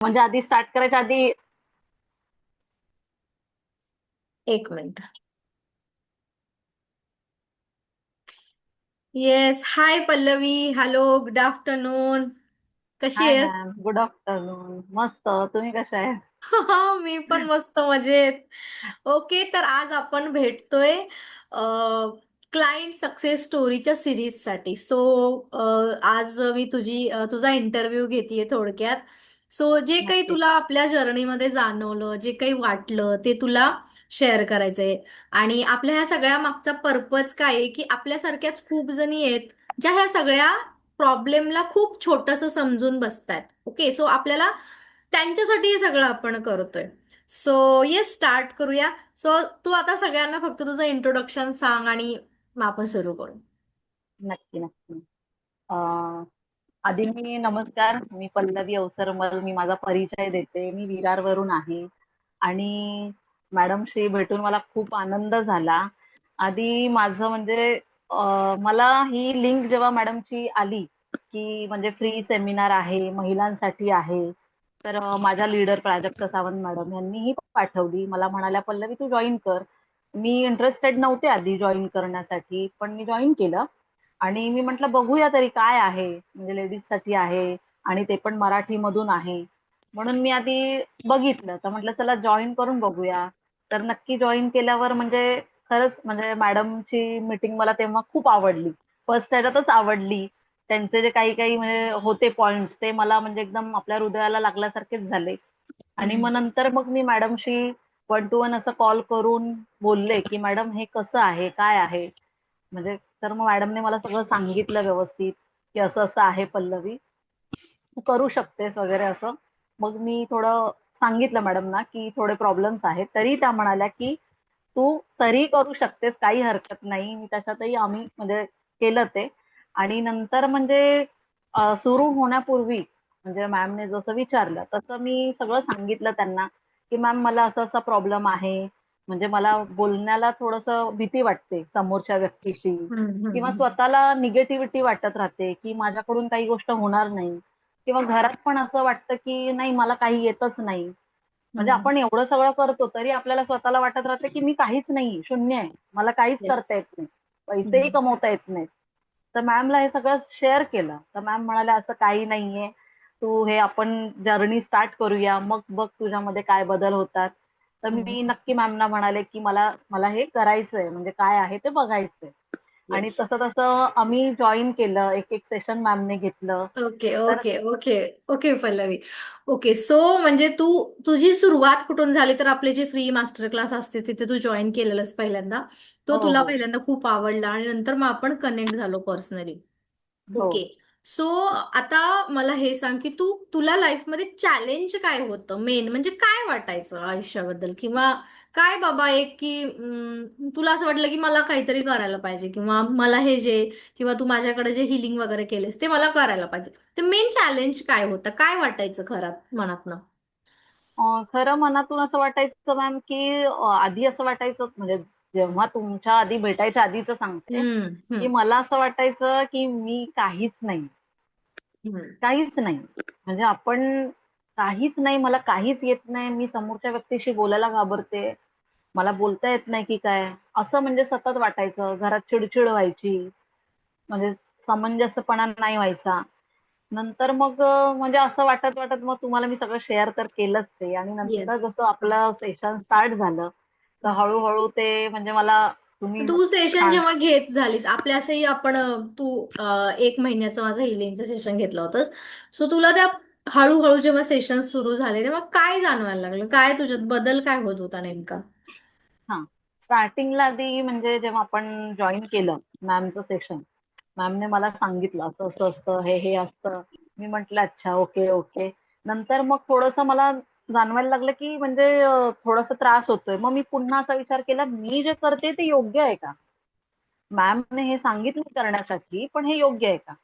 म्हणजे आधी स्टार्ट करायच्या आधी. एक minute. Yes, hi Pallavi. Hello, good afternoon. कशी हाय आहेस? Ma'am, good afternoon. मस्त. तुम्ही कशा आहे? मी पण मस्त मजेत. ओके, तर आज आपण भेटतोय क्लायंट सक्सेस स्टोरीच्या सिरीज साठी. सो आज मी तुझा इंटरव्ह्यू घेतेय थोडक्यात. सो जे काही नक्की. तुला आपल्या जर्नीमध्ये जाणवलं, जे काही वाटलं, ते तुला शेअर करायचंय. आणि आपल्या ह्या सगळ्या मागचा पर्पज काय आहे, की आपल्यासारख्याच खूप जणी आहेत ज्या ह्या सगळ्या प्रॉब्लेमला खूप छोटस समजून बसतायत. ओके, सो आपल्याला त्यांच्यासाठी हे सगळं आपण करतोय. सो येस, स्टार्ट करूया. सो तू आता सगळ्यांना फक्त तुझं इंट्रोडक्शन सांग आणि मग आपण सुरू करू. नक्की नक्की. अं, आधी नमस्कार, मी पल्लवी अवसरमल. मी माझा परिचय देते. मी विरारवरून आहे आणि मॅडमशी भेटून मला खूप आनंद झाला. आधी माझं म्हणजे मला ही लिंक जेव्हा मॅडमची आली, की म्हणजे फ्री सेमिनार आहे, महिलांसाठी आहे, तर माझ्या लीडर प्राजक्ता सावंत मॅडम यांनी ही पाठवली. मला म्हणाल्या, पल्लवी तू जॉईन कर. मी इंटरेस्टेड नव्हते आधी जॉईन करण्यासाठी, पण मी जॉईन केलं. आणि मी म्हंटल बघूया तरी काय आहे, म्हणजे लेडीज साठी आहे आणि ते पण मराठी मधून आहे. म्हणून मी आधी बघितलं, तर म्हटलं चला जॉईन करून बघूया. तर नक्की जॉईन केल्यावर म्हणजे खरंच म्हणजे मॅडमची मीटिंग मला तेव्हा खूप आवडली. फर्स्ट ह्याच्यातच आवडली. त्यांचे जे काही काही म्हणजे होते पॉइंट्स, ते मला म्हणजे एकदम आपल्या हृदयाला लागल्यासारखेच झाले. आणि हम्म. मग नंतर मग मी मॅडमशी 1 to 1 असं कॉल करून बोलले, की मॅडम हे कसं आहे, काय आहे म्हणजे. तर मग मॅडमने मला सगळं सांगितलं व्यवस्थित, की असं असं आहे पल्लवी, तू करू शकतेस वगैरे असं. मग मी थोडं सांगितलं मॅडमना, की थोडे प्रॉब्लेम्स आहेत. तरी त्या म्हणाल्या, की तू तरी करू शकतेस, काही हरकत नाही. मी त्याच्यातही आम्ही म्हणजे केलं ते. आणि नंतर म्हणजे सुरू होण्यापूर्वी म्हणजे मॅमने जसं विचारलं तसं मी सगळं सांगितलं त्यांना, की मॅम मला असं असा प्रॉब्लेम आहे. म्हणजे मला बोलण्याला थोडंसं भीती वाटते समोरच्या व्यक्तीशी, हम्म, किंवा हम्म, स्वतःला निगेटिव्हिटी वाटत राहते, की माझ्याकडून काही गोष्ट होणार नाही. किंवा घरात पण असं वाटतं, की नाही मला काही येतच नाही. म्हणजे हम्म. आपण एवढं सगळं करतो तरी आपल्याला स्वतःला वाटत राहतं, की मी काहीच नाही, शून्य आहे, मला काहीच करता येस. येत नाही, पैसेही कमवता येत नाहीत. तर मॅमला हे सगळं शेअर केलं, तर मॅम म्हणाल्या असं काही नाहीये, तू हे आपण जर्नी स्टार्ट करूया, मग बघ तुझ्यामध्ये काय बदल होतात. तर मी नक्की मॅमना म्हणाले, की मला मला हे करायचंय, म्हणजे काय आहे ते बघायचंय. आणि येस. तसं तसं आम्ही जॉईन केलं, एक एक सेशन मॅमने घेतलं. ओके, तर okay, okay. Okay Pallavi. Okay, so म्हणजे तुझी सुरुवात कुठून झाली? तर आपले जे फ्री मास्टर क्लास असते तिथे तू जॉईन केलेलंस पहिल्यांदा. तो हो तुला हो पहिल्यांदा खूप आवडला आणि नंतर मग आपण कनेक्ट झालो पर्सनली. हो. ओके. सो आता मला हे सांग, की तुला लाईफमध्ये चॅलेंज काय होतं मेन? म्हणजे काय वाटायचं आयुष्याबद्दल? किंवा काय बाबा एक की तुला असं वाटलं की मला काहीतरी करायला पाहिजे, किंवा मला हे जे, किंवा तू माझ्याकडे जे हिलिंग वगैरे केलेस ते मला करायला पाहिजे. तर मेन चॅलेंज काय होतं? काय वाटायचं खरात मनातनं? खरं मनातून असं वाटायचं मॅम, की आधी असं वाटायचं म्हणजे जेव्हा तुमच्या आधी भेटायच्या आधीच सांगते, हम्म, की हम्म, मला असं वाटायचं, की मी काहीच नाही, हम्म. काहीच नाही. म्हणजे आपण काहीच नाही, मला काहीच येत नाही, मी समोरच्या व्यक्तीशी बोलायला घाबरते, मला बोलता येत नाही की काय, असं म्हणजे सतत वाटायचं. घरात चिडचिड व्हायची, म्हणजे समंजसपणा नाही व्हायचा. नंतर मग म्हणजे असं वाटत वाटत मग तुम्हाला मी सगळं शेअर तर केलंच ते. आणि नंतर येस. जसं आपलं सेशन स्टार्ट झालं, तर हळूहळू ते म्हणजे मला तुम्ही तू सेशन छान. जेव्हा घेत झालीस, आपल्या असंही आपण एक महिन्याचं माझं हिलिंगचं सेशन घेतलं होतंस. सो तुला त्या हळूहळू जेव्हा सेशन सुरू झाले तेव्हा काय जाणवायला लागलं? काय तुझ्यात बदल काय होत होता नेमका? हा, स्टार्टिंगला आधी म्हणजे जेव्हा आपण जॉईन केलं मॅमचं सेशन, मॅमने मला सांगितलं असं असं असतं, हे हे असतं. मी म्हंटल अच्छा, ओके ओके. नंतर मग थोडस मला जाणवायला लागलं, की म्हणजे थोडासा त्रास होतोय. मग मी पुन्हा असा विचार केला, मी जे करते ते योग्य आहे का? मॅमने हे सांगितलं करण्यासाठी, पण हे योग्य आहे का?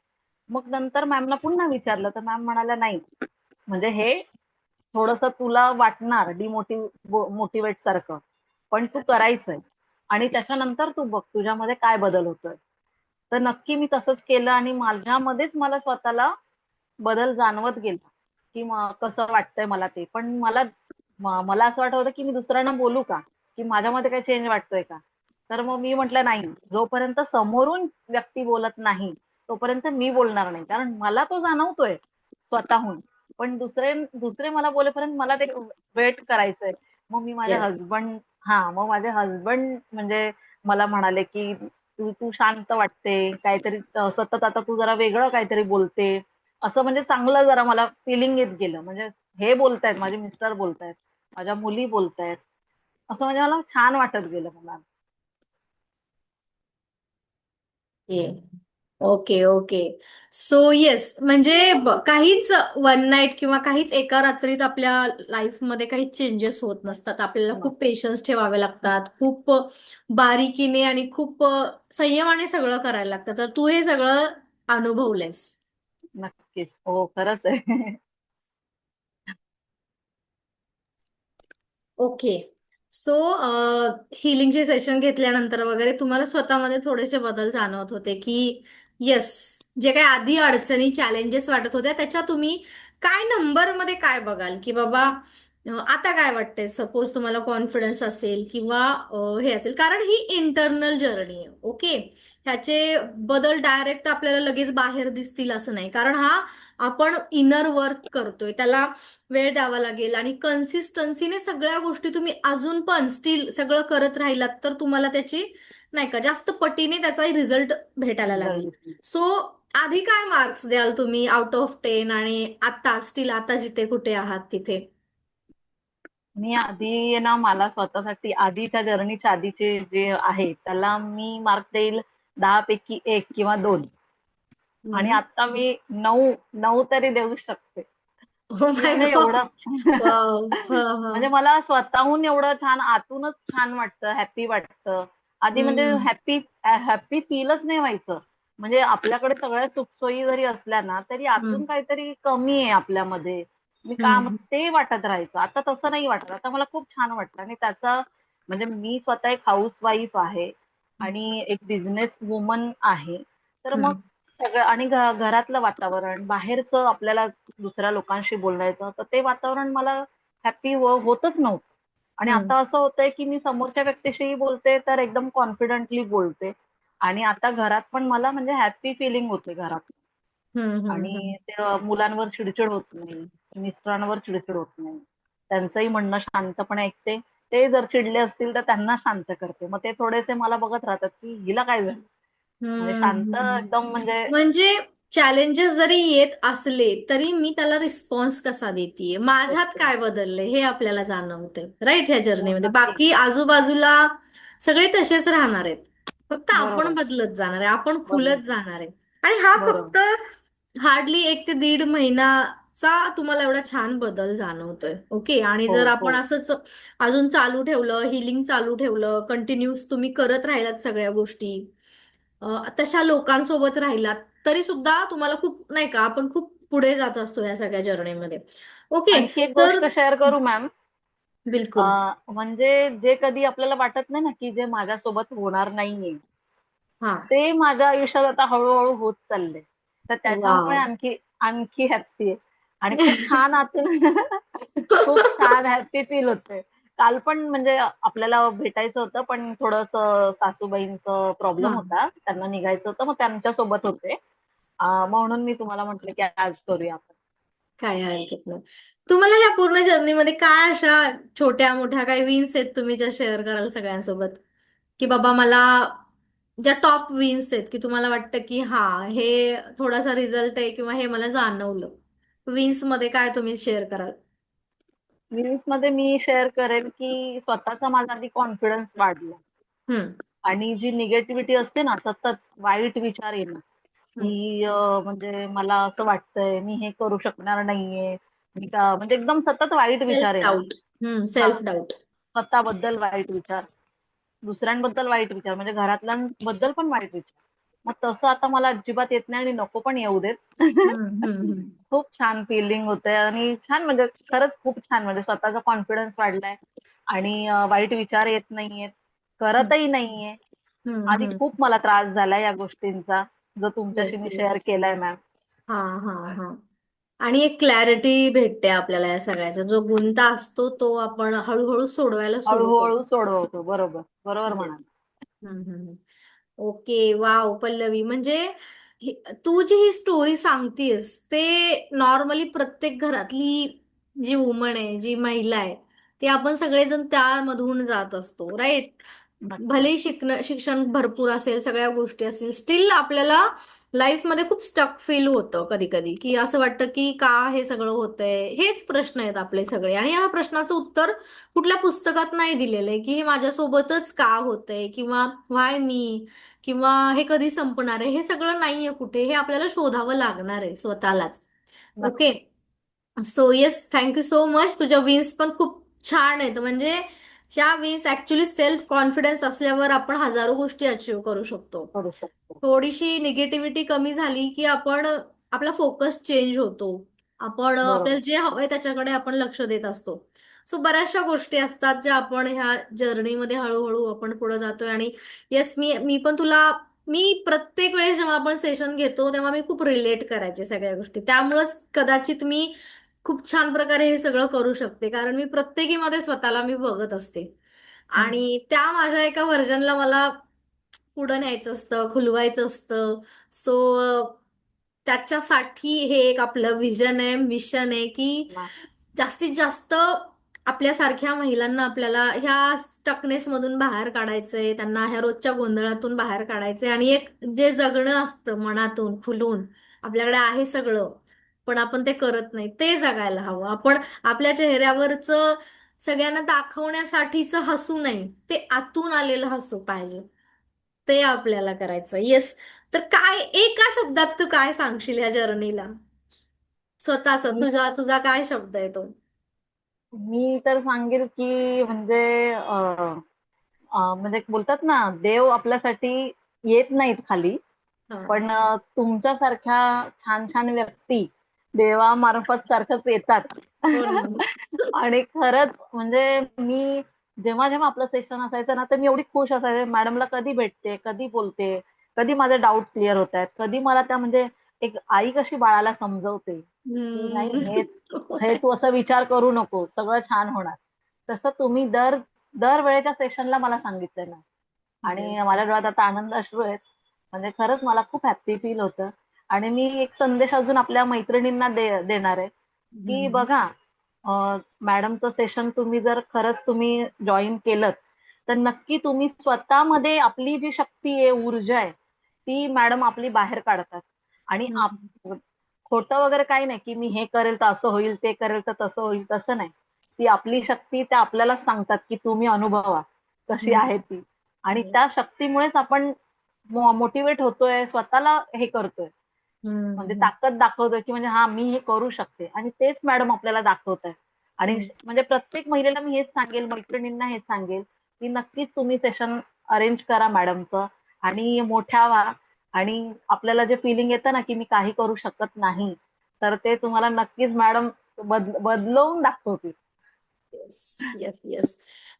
मग नंतर मॅमला पुन्हा विचारलं, तर मॅम म्हणाल्या नाही, म्हणजे हे थोडस तुला वाटणार मोटिवेट सारखं, पण तू करायचंय. आणि त्याच्यानंतर तू बघ तुझ्यामध्ये काय बदल होतोय. तर नक्की मी तसंच केलं आणि माझ्यामध्येच मला स्वतःला बदल जाणवत गेला, की कसं वाटतंय मला ते. पण मला असं वाटत होतं की मी दुसऱ्यांना बोलू का? की माझ्यामध्ये काही चेंज वाटतोय का? तर मग मी म्हटलं नाही, जोपर्यंत समोरून व्यक्ती बोलत नाही, तोपर्यंत मी बोलणार नाही. कारण मला तो जाणवतोय स्वतःहून. पण दुसरे दुसरे मला बोलेपर्यंत मला ते वेट करायचंय. मग मी माझ्या येस. हसबंड मग माझे हसबंड म्हणजे मला म्हणाले, की "तू तू शांत वाटते. काहीतरी सतत आता तू जरा वेगळं काहीतरी बोलते." असं म्हणजे चांगलं जरा मला फीलिंग येत गेलं. म्हणजे हे बोलतायत, माझे मिस्टर बोलतायत, माझ्या मुली बोलतायत. असं म्हणजे मला छान वाटत गेलं मला. Okay okay. सो येस, म्हणजे काहीच वन नाईट किंवा काहीच एका रात्रीत आपल्या लाईफमध्ये काही चेंजेस होत नसतात. आपल्याला खूप मस्त. पेशन्स ठेवावे लागतात, खूप बारीकीने आणि खूप संयमाने सगळं करायला लागतं. तर तू हे सगळं अनुभवलंयस. नक्कीच. हो, खरंच आहे. ओके. सो हिलिंगचे सेशन घेतल्यानंतर वगैरे तुम्हाला स्वतःमध्ये थोडेसे बदल जाणवत होते की येस, जे काही आधी अडचणी चॅलेंजेस वाटत होत्या त्याच्या तुम्ही काय नंबरमध्ये काय बघाल की बाबा आता काय वाटतंय, सपोज तुम्हाला कॉन्फिडन्स असेल किंवा हे असेल, कारण ही इंटरनल जर्नी आहे. ओके. ह्याचे बदल डायरेक्ट आपल्याला लगेच बाहेर दिसतील असं नाही, कारण हा आपण इनर वर्क करतोय, त्याला वेळ द्यावा लागेल आणि कन्सिस्टन्सीने सगळ्या गोष्टी तुम्ही अजून पण स्टील सगळं करत राहिलात तर तुम्हाला त्याची नाही का जास्त पटीने त्याचा रिझल्ट भेटायला लागेल. रिझल्ट दिसले. सो आधी काय मार्क्स द्याल तुम्ही आउट ऑफ 10 आणि आता स्टील आता जिथे कुठे आहात तिथे? मी आधी ना मला स्वतःसाठी आधीच्या जर्नीच्या आधीचे जे आहे त्याला मी मार्क देईल 10 पैकी 1 किंवा 2. आणि हम्म. आता मी 9 तरी देऊ शकते. ओ की माय म्हणजे गॉड. एवढं वाव. हा हा. म्हणजे मला स्वतःहून एवढं छान आतूनच छान वाटतं, हॅपी वाटतं. आधी म्हणजे हम्म. हॅपी फीलच नाही व्हायचं. म्हणजे आपल्याकडे सगळ्या सुखसोयी जरी असल्या ना, तरी आतून हम्म. काहीतरी कमी आहे आपल्यामध्ये. मी काम हम्म. ते वाटत राहायचं. आता तसं नाही वाटत. आता मला खूप छान वाटतं आणि त्याचा म्हणजे मी स्वतः एक हाऊसवाईफ आहे आणि एक बिझनेस वुमन आहे. तर मग हम्म. सगळं आणि घरातलं वातावरण, बाहेरचं आपल्याला दुसऱ्या लोकांशी बोलायचं, तर ते वातावरण मला हॅपी होतच नव्हतं. आणि हम्म. आता असं होतंय, की मी समोरच्या व्यक्तीशीही बोलते, तर एकदम कॉन्फिडेंटली बोलते. आणि आता घरात पण मला म्हणजे हॅपी फीलिंग होते घरात. हम्म. हम्म. आणि ते मुलांवर चिडचिड होत नाही, मिस्टरांवर चिडचिड होत नाही. त्यांचंही म्हणणं शांतपणे ऐकते. ते जर चिडले असतील, तर त्यांना शांत करते. मग ते थोडेसे मला बघत राहतात, की हिला काय झालं? म्हणजे शांत हम्म. एकदम म्हणजे म्हणजे चॅलेंजेस जरी येत असले तरी मी त्याला रिस्पॉन्स कसा देते, माझ्यात देते. काय बदललंय हे आपल्याला जाणवते राईट ह्या हो, जर्नीमध्ये. नक्की. बाकी आजूबाजूला सगळे तसेच राहणार आहेत, फक्त आपण बरोबर, बदलत जाणार आहे, आपण खुलत बदलत. जाणार आहे. आणि हा बरोबर. फक्त हार्डली 1 ते 1.5 महिनाचा तुम्हाला एवढा छान बदल जाणवतोय. ओके. आणि हो, जर आपण हो. असंच अजून चालू ठेवलं, हिलिंग चालू ठेवलं, कंटिन्यूस तुम्ही करत राहिलात सगळ्या गोष्टी, तशा लोकांसोबत राहिलात तरी सुद्धा तुम्हाला खूप नाही का, आपण खूप पुढे जात असतो या सगळ्या जर्नीमध्ये. ओके. आणखी एक तर गोष्ट शेअर करू मॅम? बिलकुल. म्हणजे जे कधी आपल्याला वाटत नाही ना, की जे माझ्यासोबत होणार नाहीये, हा. ते माझ्या आयुष्यात आता हळू होत चाललंय. तर त्याच्यामुळे वाव. आणखी आणखी हॅपी आहे. आणि खूप छान आतून खूप छान हॅपी फील होतंय. काल पण म्हणजे आपल्याला भेटायचं होतं, पण थोडंसं सासूबाईंचं हा. प्रॉब्लेम होता. त्यांना निघायचं होतं, मग त्यांच्यासोबत होते. म्हणून मी तुम्हाला म्हटलं, की आज करूया आपण. काय हरकत नाही. तुम्हाला ह्या पूर्ण जर्नीमध्ये काय अशा छोट्या मोठ्या काही विन्स आहेत तुम्ही ज्या शेअर कराल सगळ्यांसोबत, की बाबा मला ज्या टॉप विन्स आहेत की तुम्हाला वाटतं की हा हे थोडासा रिझल्ट आहे किंवा हे मला जाणवलं, विन्स मध्ये काय तुम्ही शेअर कराल? रील्समध्ये मी शेअर करेन, की स्वतःचा माझा आधी कॉन्फिडन्स वाढला. हम्म. आणि जी निगेटिव्हिटी असते ना, सतत वाईट विचार येणं, हम्म. की म्हणजे मला असं वाटतंय, मी हे करू शकणार नाहीये. मी का म्हणजे एकदम सतत वाईट सेल्फ विचार येणं. डाऊट. हां, सेल्फ डाऊट. स्वतःबद्दल वाईट विचार, दुसऱ्यांबद्दल वाईट विचार, म्हणजे घरातल्यांबद्दल पण वाईट विचार. मग तसं आता मला अजिबात येत नाही आणि नको पण येऊ देत. हम्म. हम्म. हम्म. खूप छान फीलिंग होतंय आणि छान म्हणजे खरंच खूप छान म्हणजे स्वतःचा कॉन्फिडन्स वाढलाय आणि वाईट विचार येत नाहीयेत, करतही नाहीये. हम्म. आधी हम्म. खूप मला त्रास झाला या गोष्टींचा, जो तुमच्याशी येस मी येस. शेअर केलाय मॅम. हा हा हा. आणि एक क्लॅरिटी भेटते आपल्याला या सगळ्याचा. जो गुंता असतो तो आपण हळूहळू सोडवायला सुरू हळूहळू करतो. सोडवतो. बरोबर बरोबर Yes. म्हणाल. हम्म. ओके, वाव पल्लवी, म्हणजे तू जी ही स्टोरी सांगतेस ते नॉर्मली प्रत्येक घरातली जी वुमन आहे, जी महिला आहे, ते आपण सगळेजण त्यामधून जात असतो, राईट? नक्कीच. भले शिक्षण भरपूर असेल, सगळ्या गोष्टी असतील, स्टील आपल्याला लाईफमध्ये खूप स्टक फील होतं कधी कधी, की असं वाटतं की का हे सगळं होतंय. हेच प्रश्न आहेत आपले सगळे, आणि या प्रश्नाचं उत्तर कुठल्या पुस्तकात नाही दिलेलं आहे, की हे माझ्यासोबतच का होतंय, किंवा व्हाय मी, किंवा हे कधी संपणार आहे, हे सगळं नाहीये कुठे. हे आपल्याला शोधावं लागणार आहे स्वतःलाच. ओके. नक्की. So yes, thank you so much. तुझ्या विन्स पण खूप छान आहेत. म्हणजे ह्या विन्स ऍक्च्युली सेल्फ कॉन्फिडन्स असल्यावर आपण हजारो गोष्टी अचीव्ह करू शकतो. करू शकतो. थोडीशी निगेटिव्हिटी कमी झाली की आपण, आपला फोकस चेंज होतो. आपण आपल्याला बरोबर. जे हवंय त्याच्याकडे आपण लक्ष देत असतो. सो बऱ्याचशा गोष्टी असतात ज्या आपण ह्या जर्नीमध्ये हळूहळू आपण पुढे जातोय. आणि येस, मी मी पण तुला, मी प्रत्येक वेळेस जेव्हा आपण सेशन घेतो तेव्हा मी खूप रिलेट करायचे सगळ्या गोष्टी. त्यामुळेच कदाचित मी खूप छान प्रकारे हे सगळं करू शकते, कारण मी प्रत्येकीमध्ये स्वतःला मी बघत असते. हम्म. आणि त्या माझ्या एका व्हर्जनला मला पुढं न्यायचं असतं, खुलवायचं असतं. सो त्याच्यासाठी हे एक आपलं विजन आहे, मिशन आहे, की नाही. जास्तीत जास्त आपल्यासारख्या महिलांना आपल्याला ह्या स्टकनेस मधून बाहेर काढायचंय, त्यांना ह्या रोजच्या गोंधळातून बाहेर काढायचंय, आणि एक जे जगणं असतं मनातून खुलून, आपल्याकडे आहे सगळं पण आपण ते करत नाही, ते जगायला हवं आपण. आपल्या चेहऱ्यावरचं सगळ्यांना दाखवण्यासाठीचं हसू नाही, ते आतून आलेलं हसू पाहिजे, ते आपल्याला करायचं. येस. तर काय एका शब्दात तू काय सांगशील ह्या जर्नीला? स्वतःच मी तुझा तुझा काय शब्द आहे तो? मी तर सांगेल की म्हणजे म्हणजे बोलतात ना, देव आपल्यासाठी येत नाहीत खाली, हा. पण तुमच्यासारख्या छान छान व्यक्ती देवामार्फत सारखंच येतात. हो ना. आणि खरंच म्हणजे मी जेव्हा जेव्हा आपलं सेशन असायचं ना, तर मी एवढी खुश असायचे, मॅडमला कधी भेटते, कधी बोलते, कधी माझे डाऊट क्लिअर होत आहेत, कधी मला त्या म्हणजे एक आई कशी बाळाला समजवते की नाही, हे हे हम्म. तू असं विचार करू नको, सगळं छान होणार. तसं तुम्ही दर वेळेच्या सेशनला मला सांगितलं ना, Yes. आणि माझ्या डोळ्यात आता आनंद अश्रू आहेत. म्हणजे खरंच मला खूप हॅप्पी फील होतं. आणि मी एक संदेश अजून आपल्या मैत्रिणींना देणार आहे, की हम्म. बघा, मॅडमचं सेशन तुम्ही जर खरंच तुम्ही जॉईन केलं, तर नक्की तुम्ही स्वतःमध्ये आपली जी शक्ती आहे, ऊर्जा आहे, ती मॅडम आपली बाहेर काढतात. आणि हम्म. खोटं वगैरे काही नाही, की मी हे करेल तर असं होईल, ते करेल तर तसं होईल, तसं नाही. ती आपली शक्ती त्या आपल्यालाच सांगतात, की तुम्ही अनुभवा कशी हम्म. आहे ती. आणि त्या शक्तीमुळेच आपण मोटिवेट होतोय, स्वतःला हे करतोय, म्हणजे हम्म. ताकद दाखवतोय, की म्हणजे हा, मी हे करू शकते. आणि तेच मॅडम आपल्याला दाखवत आहे. आणि हम्म. म्हणजे प्रत्येक महिलेला मी हेच सांगेल, मैत्रिणींना हेच सांगेल, की नक्कीच तुम्ही सेशन अरेंज करा मॅडमचं, आणि मोठ्या व्हा. आणि आपल्याला जे फिलिंग येतं ना, की मी काही करू शकत नाही, तर ते तुम्हाला नक्कीच मॅडम बदलवून दाखवतील. Yes, yes, yes.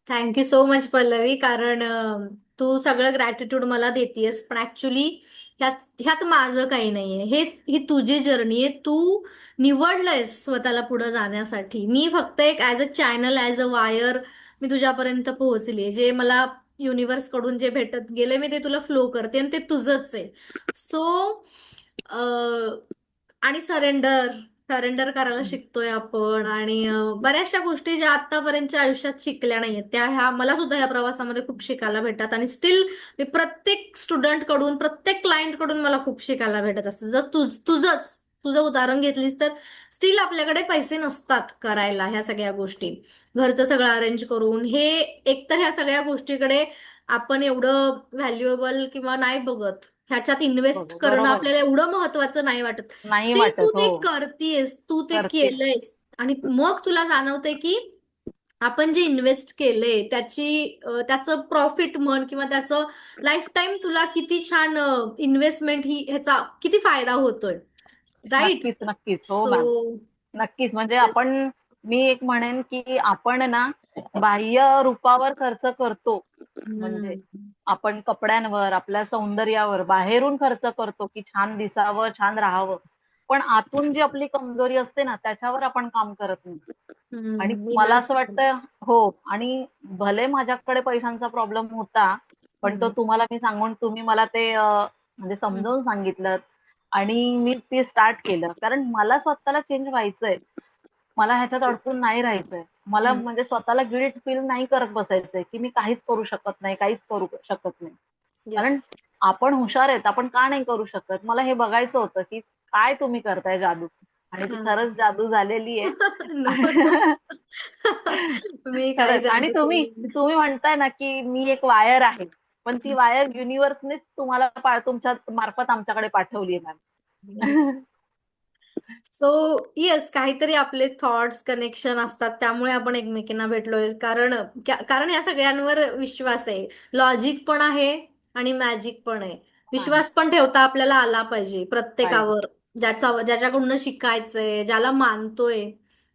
Thank you so much Pallavi, कारण तू सगळं ग्रॅटिट्यूड मला देतेयस, पण ऍक्च्युली ह्यात ह्यात माझं काही नाहीये. ही तुझी जर्नी आहे. तू निवडलंयस स्वतःला पुढे जाण्यासाठी. मी फक्त एक as a channel, as a wire मी तुझ्यापर्यंत पोहोचली. जे मला युनिव्हर्स कडून जे भेटत गेले मी ते तुला फ्लो करते, आणि ते तुझंच आहे. सो आणि सरेंडर सरेंडर करायला शिकतोय आपण. आणि बऱ्याचशा गोष्टी ज्या आतापर्यंतच्या आयुष्यात शिकल्या नाहीयेत त्या ह्या मला सुद्धा ह्या प्रवासामध्ये खूप शिकायला भेटतात. आणि स्टील मी प्रत्येक स्टुडंट कडून, प्रत्येक क्लायंट कडून मला खूप शिकायला भेटत असतं. जर तुझं उदाहरण घेतलीस तर स्टील आपल्याकडे पैसे नसतात करायला ह्या सगळ्या गोष्टी, घरचं सगळं अरेंज करून. हे एकतर ह्या सगळ्या गोष्टीकडे आपण एवढं व्हॅल्युएबल किंवा नाही बघत, ह्याच्यात इन्व्हेस्ट करणं बरोबर आहे. आपल्याला एवढं महत्वाचं नाही वाटत. नाही स्टील तू वाटत. हो. ते करतेस, तू ते करते. केलंयस, आणि मग तुला जाणवतंय की आपण जे इन्व्हेस्ट केलंय त्याचं प्रॉफिट म्हण, किंवा त्याचं लाईफ टाईम तुला किती छान इन्व्हेस्टमेंट ही ह्याचा किती फायदा होतोय, राईट? नक्कीच, नक्कीच. हो सो मॅम. नक्कीच. म्हणजे मी एक म्हणेन, की आपण ना बाह्य रूपावर खर्च करतो. म्हणजे आपण कपड्यांवर, आपल्या सौंदर्यावर बाहेरून खर्च करतो, की छान दिसावं, छान राहावं. पण आतून जी आपली कमजोरी असते ना, त्याच्यावर आपण काम करत नाही. आणि मला इनर असं वाटतं हो, आणि भले माझ्याकडे पैशांचा प्रॉब्लेम होता, पण तो स्ट्रगल. तुम्हाला मी सांगून तुम्ही मला ते म्हणजे समजावून सांगितलं आणि मी ते स्टार्ट केलं. कारण मला स्वतःला चेंज व्हायचंय. मला ह्याच्यात अडकून नाही राहायचंय. मला म्हणजे स्वतःला गिल्ट फील नाही करत बसायचंय, की मी काहीच करू शकत नाही, काहीच करू शकत नाही. येस. कारण आपण हुशार आहेत, आपण का नाही करू शकत? मला हे बघायचं होतं, की काय तुम्ही करताय जादू? आणि ती खरंच जादू झालेली आहे. No no. मी काही खरंच. आणि जादू तुम्ही केली नाही. तुम्ही म्हणताय ना, की मी एक वायर आहे. पण ती वायर युनिव्हर्सनेच तुम्हाला तुमच्या मार्फत आमच्याकडे पाठवली आहे मॅम. येस. सो येस, काहीतरी आपले थॉट्स कनेक्शन असतात, त्यामुळे आपण एकमेकींना भेटलोय. कारण या सगळ्यांवर विश्वास आहे. लॉजिक पण आहे आणि मॅजिक पण आहे. आहे. विश्वास पण ठेवता आपल्याला आला पाहिजे पाहिजे. प्रत्येकावर, ज्याच्याकडून शिकायचंय, ज्याला मानतोय.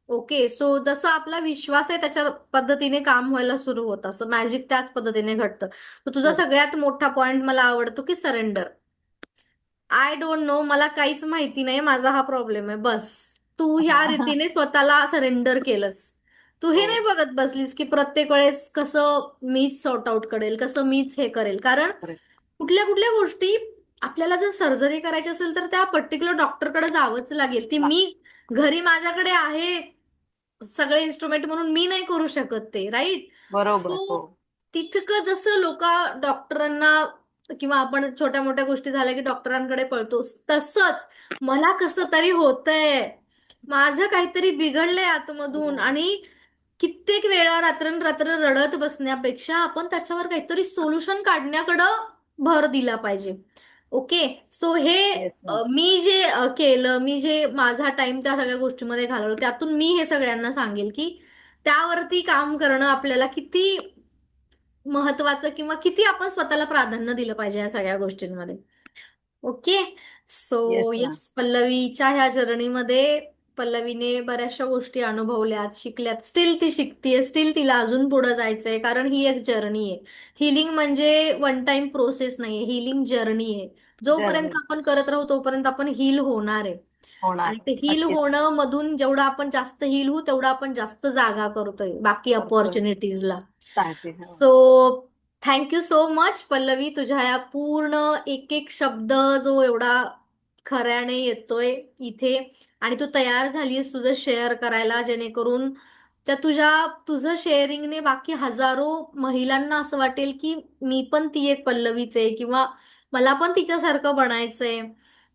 ओके, सो जसं आपला विश्वास आहे त्याच्या पद्धतीने काम व्हायला सुरू होतं, असं मॅजिक त्याच पद्धतीने घडतं. तर तुझा बरोबर. सगळ्यात मोठा पॉइंट मला आवडतो की सरेंडर. आय डोंट नो, मला काहीच माहिती नाही, माझा हा प्रॉब्लेम आहे बस. तू ह्या हां. रीतीने स्वतःला सरेंडर केलंस. तू हे हो. नाही बघत बसलीस की प्रत्येक वेळेस कसं मीच सॉर्ट आउट करेल, कसं मीच हे करेल. कारण करेक्ट. कुठल्या कुठल्या गोष्टी आपल्याला जर सर्जरी करायची असेल तर त्या पर्टिक्युलर डॉक्टरकडे जावंच लागेल. ती मी घरी माझ्याकडे आहे सगळे इन्स्ट्रुमेंट म्हणून मी नाही करू शकत ते, राईट? बरोबर. सो हो. तितकं जसं लोक डॉक्टरांना किंवा आपण छोट्या मोठ्या गोष्टी झाल्या की डॉक्टरांकडे पळतो, तसंच मला कसं तरी होतंय, माझं काहीतरी बिघडलंय आतमधून, बरोबर. आणि कित्येक वेळा रात्रंरात्र रडत बसण्यापेक्षा आपण त्याच्यावर काहीतरी सोल्युशन काढण्याकडं भर दिला पाहिजे. ओके. सो हे येस मॅम. मी जे केलं, मी जे माझा टाइम त्या सगळ्या गोष्टीमध्ये घालवलं, त्यातून मी हे सगळ्यांना सांगेल की त्यावरती काम करणं आपल्याला किती महत्वाचं, किंवा किती आपण स्वतःला प्राधान्य दिलं पाहिजे या सगळ्या गोष्टींमध्ये. Okay. Yes so ma'am. Yes, पल्लवीच्या ह्या जर्नीमध्ये पल्लवीने बऱ्याचशा गोष्टी अनुभवल्यात, शिकल्यात. स्टील ती शिकतीये, स्टील तिला अजून पुढे जायचंय, कारण ही एक जर्नी आहे. हिलिंग म्हणजे वन टाइम प्रोसेस नाहीये, हिलिंग जर्नी आहे. जर्नी जोपर्यंत आपण करत राहू तोपर्यंत आपण हील होणार आहे. होणार आणि आहे. ते हील नक्कीच. होणं मधून जेवढं आपण जास्त हील होऊ, तेवढं आपण जास्त जागा करतोय बाकी करतोय. अपॉर्च्युनिटीजला. सांगते. हो. So thank you so much Pallavi, तुझ्या या पूर्ण एक एक शब्द जो एवढा खऱ्याने येतोय इथे, आणि तू तयार झालीस तुझं शेअर करायला, जेणेकरून तुझं शेअरिंगने बाकी हजारो महिलांना असं वाटेल की मी पण ती एक पल्लवीच आहे, किंवा मला पण तिच्यासारखं बनायचंय.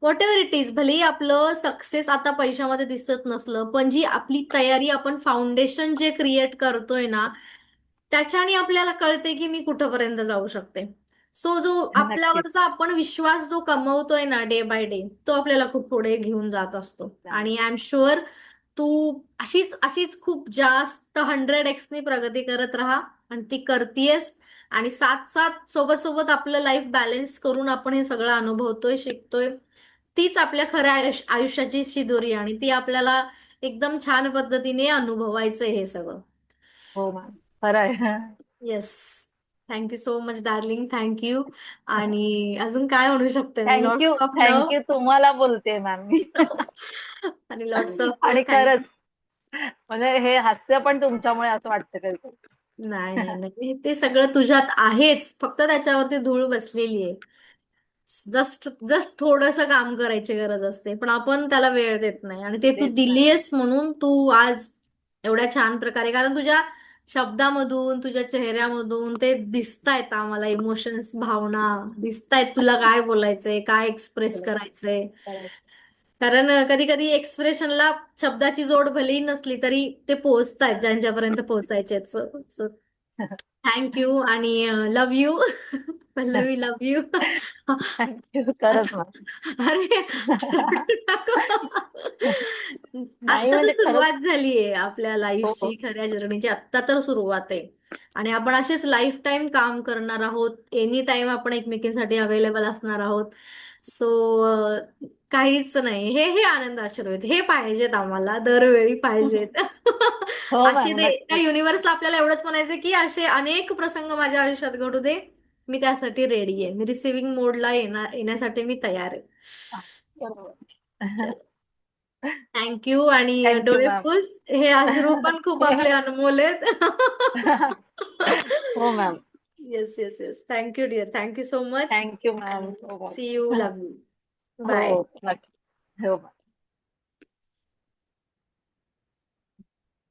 व्हॉट एव्हर इट इज, भलेही आपलं सक्सेस आता पैशामध्ये दिसत नसलं, पण जी आपली तयारी, आपण फाउंडेशन जे क्रिएट करतोय ना, त्याच्याने आपल्याला कळते की मी कुठंपर्यंत जाऊ शकते. सो जो नक्कीच. आपल्यावरचा आपण विश्वास जो कमवतोय ना डे बाय डे, तो आपल्याला खूप पुढे घेऊन जात असतो. चालेल. आणि आय एम शुअर तू अशीच अशीच खूप जास्त 100x ने प्रगती करत राहा, आणि ती करतीयस. आणि साथ साथ सोबत सोबत आपलं लाईफ बॅलन्स करून आपण हे सगळं अनुभवतोय, शिकतोय. तीच आपल्या खऱ्या आयुष्याची शिदोरी, आणि ती आपल्याला एकदम छान पद्धतीने अनुभवायचंय हे सगळं. हो मॅम. खरं आहे. Yes. Thank you so much darling, thank you. आणि अजून काय म्हणू शकते मी? Thank lots of love. Thank तुम्हाला बोलते मॅम मी. आणि लॉट्स ऑफ आणि थँक. खरंच म्हणजे हे हास्य पण तुमच्यामुळे असं वाटतं कधी. नाही नाही नाही, ते सगळं तुझ्यात आहेच, फक्त त्याच्यावरती धूळ बसलेली आहे. जस्ट जस्ट थोडंसं काम करायची गरज असते, पण आपण त्याला वेळ देत नाही, आणि ते तू देत नाही. दिलीयस म्हणून तू आज एवढ्या छान प्रकारे, कारण तुझ्या शब्दामधून, तुझ्या चेहऱ्यामधून ते दिसतायत आम्हाला, इमोशन्स, भावना दिसतायत, तुला काय बोलायचंय, काय एक्सप्रेस करायचंय. कारण कधी कधी एक्सप्रेशनला शब्दाची जोड भलेही नसली तरी ते पोहोचतायत ज्यांच्यापर्यंत पोहोचायचे. सो थँक यू, आणि love you. Pallavi, love you. Thank you. खरंच आता, मॅम. अरे आता रडू नको. नाही आत्ता तर म्हणजे खरंच. सुरुवात झालीये आपल्या हो, लाईफची, हो. खऱ्या जर्नीची आत्ता तर सुरुवात आहे. आणि आपण असेच लाईफ टाईम काम करणार आहोत, एनी टाइम आपण एकमेकींसाठी अवेलेबल असणार आहोत. सो काहीच नाही, हे हे आनंद आशीर्वाद हे पाहिजेत आम्हाला, दरवेळी पाहिजेत. हो असे मॅम. ते त्या नक्कीच. युनिव्हर्सला आपल्याला एवढंच म्हणायचं की असे अनेक प्रसंग माझ्या आयुष्यात घडू दे, मी त्यासाठी रेडी आहे, मी रिसिव्हिंग मोडला येण्यासाठी मी तयार आहे. बरोबर. चल. थँक्यू. आणि थँक्यू डोळे मॅम. पुस, हे अश्रू पण खूप आपले अनमोल आहेत. हो ma'am. Yes, yes, yes. Thank you dear. Thank you so much. Thank you ma'am आणि so see you. Much. Love you. हो, बाय. नक्की. हो.